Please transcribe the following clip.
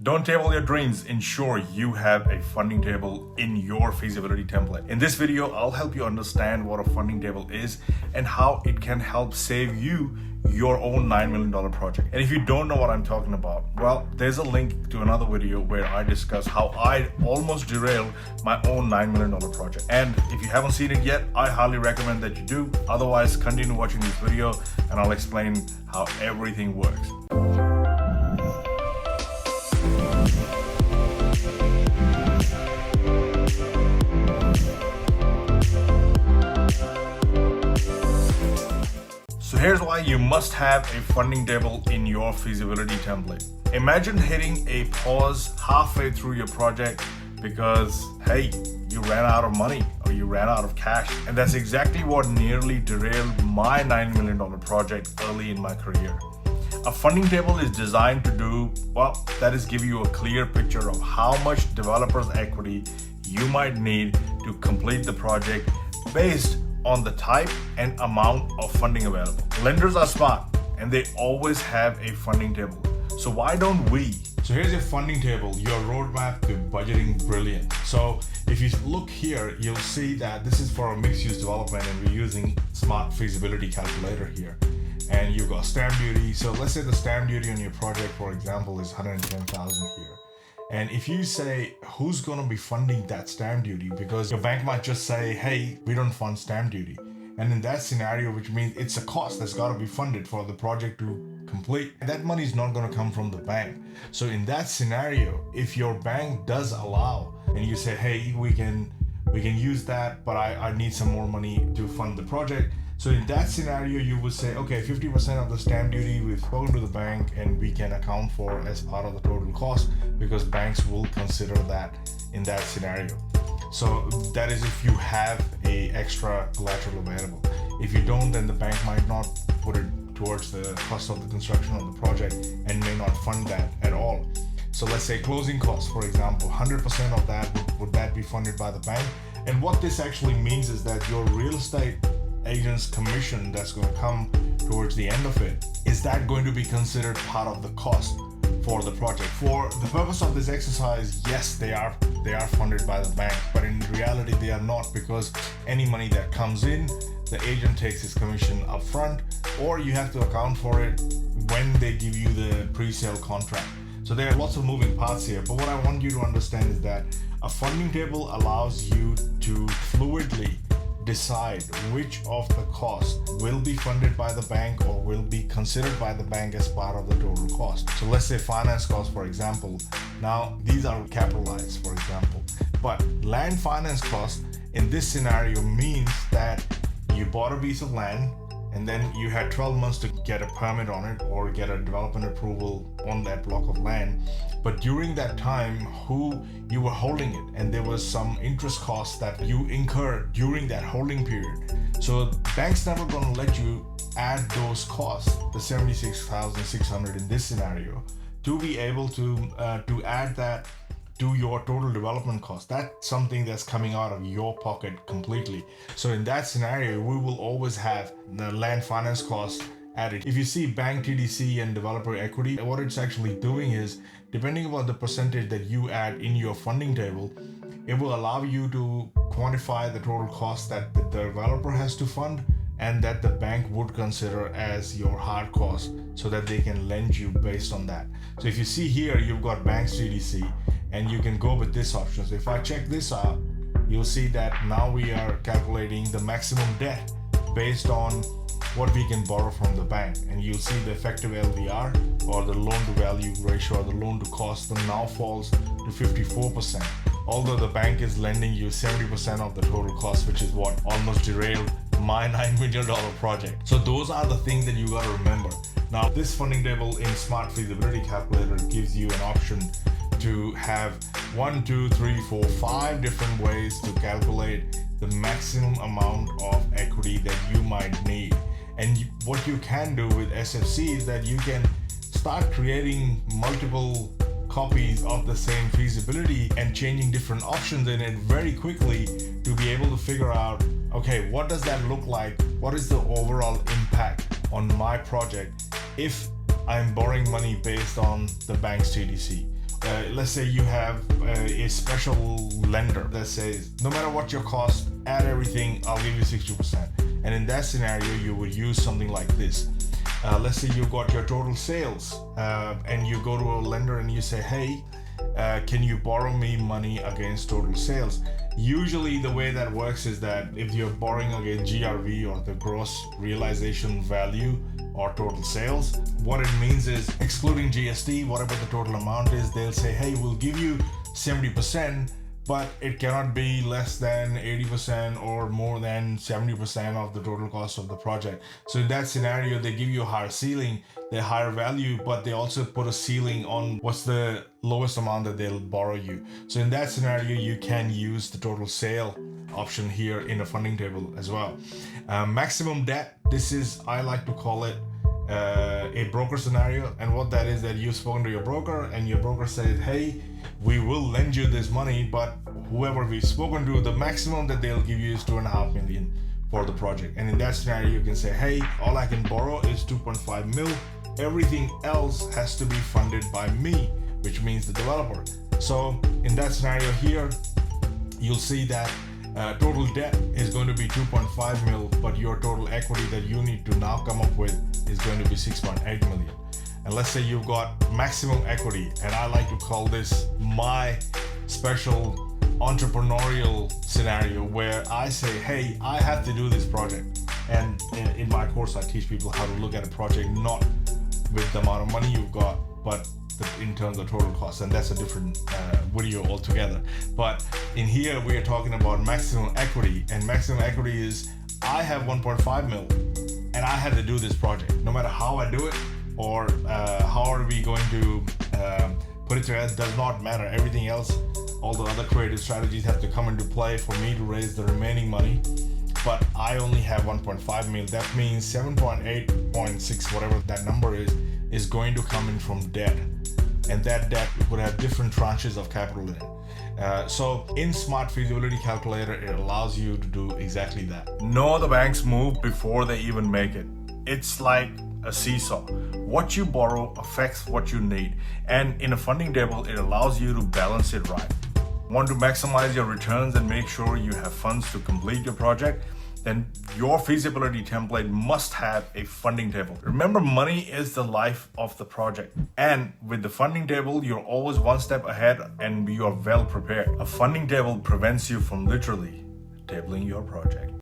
Don't table your dreams. Ensure you have a funding table in your feasibility template. In this video, I'll help you understand what a funding table is and how it can help save you your own $9 million project. And if you don't know what I'm talking about, well, there's a link to another video where I discuss how I almost derailed my own $9 million project. And if you haven't seen it yet, I highly recommend that you do. Otherwise, continue watching this video and I'll explain how everything works. So here's why you must have a funding table in your feasibility template. Imagine hitting a pause halfway through your project because, hey, you ran out of money or you ran out of cash. And that's exactly what nearly derailed my $9 million project early in my career. A funding table is designed to do, well, that is give you a clear picture of how much developer's equity you might need to complete the project based on the type and amount of funding available. Lenders are smart and they always have a funding table. So why don't we? So here's your funding table, your roadmap to budgeting brilliant. So if you look here, you'll see that this is for a mixed use development and we're using smart feasibility calculator here. And you've got stamp duty. So let's say the stamp duty on your project, for example, is $110,000 here. And if you say, who's going to be funding that stamp duty? Because your bank might just say, hey, we don't fund stamp duty. And in that scenario, which means it's a cost that's got to be funded for the project to complete, that money is not going to come from the bank. So in that scenario, if your bank does allow and you say, hey, we can use that, but I need some more money to fund the project. So in that scenario, you would say, okay, 50% of the stamp duty we've spoken to the bank and we can account for as part of the total cost because banks will consider that in that scenario. So that is if you have a extra collateral available. If you don't, then the bank might not put it towards the cost of the construction of the project and may not fund that at all. So let's say closing costs, for example, 100% of that, would that be funded by the bank? And what this actually means is that your real estate agent's commission that's going to come towards the end of it, is that going to be considered part of the cost for the project? For the purpose of this exercise, yes, they are funded by the bank, but in reality they are not, because any money that comes in, the agent takes his commission up front, or you have to account for it when they give you the pre-sale contract. So there are lots of moving parts here, but what I want you to understand is that a funding table allows you to fluidly decide which of the costs will be funded by the bank or will be considered by the bank as part of the total cost. So let's say finance costs, for example. Now these are capitalized, for example, but land finance costs in this scenario means that you bought a piece of land and then you had 12 months to get a permit on it or get a development approval on that block of land. But during that time, you were holding it, and there was some interest costs that you incurred during that holding period. So bank's never going to let you add those costs, the $76,600 in this scenario, to be able to add that to your total development cost. That's something that's coming out of your pocket completely. So in that scenario, we will always have the land finance costs added. If you see bank TDC and developer equity, what it's actually doing is, depending upon the percentage that you add in your funding table, it will allow you to quantify the total cost that the developer has to fund and that the bank would consider as your hard cost, so that they can lend you based on that. So if you see here, you've got bank's TDC, and you can go with this option. So if I check this out, you'll see that now we are calculating the maximum debt based on what we can borrow from the bank. And you'll see the effective LDR, or the loan to value ratio, or the loan to cost, now falls to 54%. Although the bank is lending you 70% of the total cost, which is what almost derailed my $9 million project. So those are the things that you got to remember. Now this funding table in Smart Feasibility Calculator gives you an option to have 1, 2, 3, 4, 5 different ways to calculate the maximum amount of equity that you might need. And what you can do with SFC is that you can start creating multiple copies of the same feasibility and changing different options in it very quickly to be able to figure out, okay, what does that look like? What is the overall impact on my project if I'm borrowing money based on the bank's TDC? let's say you have a special lender that says, no matter what your cost, add everything, I'll give you 60%. And in that scenario, you would use something like this. Let's say you've got your total sales and you go to a lender and you say, hey, can you borrow me money against total sales? Usually the way that works is that if you're borrowing against GRV, or the gross realization value, or total sales, what it means is, excluding GST, whatever the total amount is, they'll say, hey, we'll give you 70%, but it cannot be less than 80% or more than 70% of the total cost of the project. So in that scenario, they give you a higher ceiling, the higher value, but they also put a ceiling on what's the lowest amount that they'll borrow you. So in that scenario, you can use the total sale option here in a funding table as well. Maximum debt, this is, I like to call it a broker scenario. And what that is, that you've spoken to your broker and your broker says, hey, we will lend you this money, but whoever we've spoken to, the maximum that they'll give you is 2.5 million for the project. And in that scenario, you can say, hey, all I can borrow is 2.5 mil. Everything else has to be funded by me, which means the developer. So in that scenario here, you'll see that total debt is going to be 2.5 mil, but your total equity that you need to now come up with is going to be 6.8 million. And let's say you've got maximum equity, and I like to call this my special entrepreneurial scenario, where I say, hey, I have to do this project. And in my course, I teach people how to look at a project not with the amount of money you've got, but in terms of total cost, and that's a different video altogether. But in here, we are talking about maximum equity, and maximum equity is, I have 1.5 mil, and I had to do this project. No matter how I do it, or how are we going to put it together, does not matter. Everything else, all the other creative strategies have to come into play for me to raise the remaining money. But I only have 1.5 mil. That means 7.8.6, whatever that number is going to come in from debt. And that debt would have different tranches of capital in it. So in Smart Feasibility Calculator, it allows you to do exactly that. No, the banks move before they even make it. It's like a seesaw. What you borrow affects what you need. And in a funding table, it allows you to balance it right. Want to maximize your returns and make sure you have funds to complete your project? Then your feasibility template must have a funding table. Remember, money is the life of the project. And with the funding table, you're always one step ahead and you are well prepared. A funding table prevents you from literally tabling your project.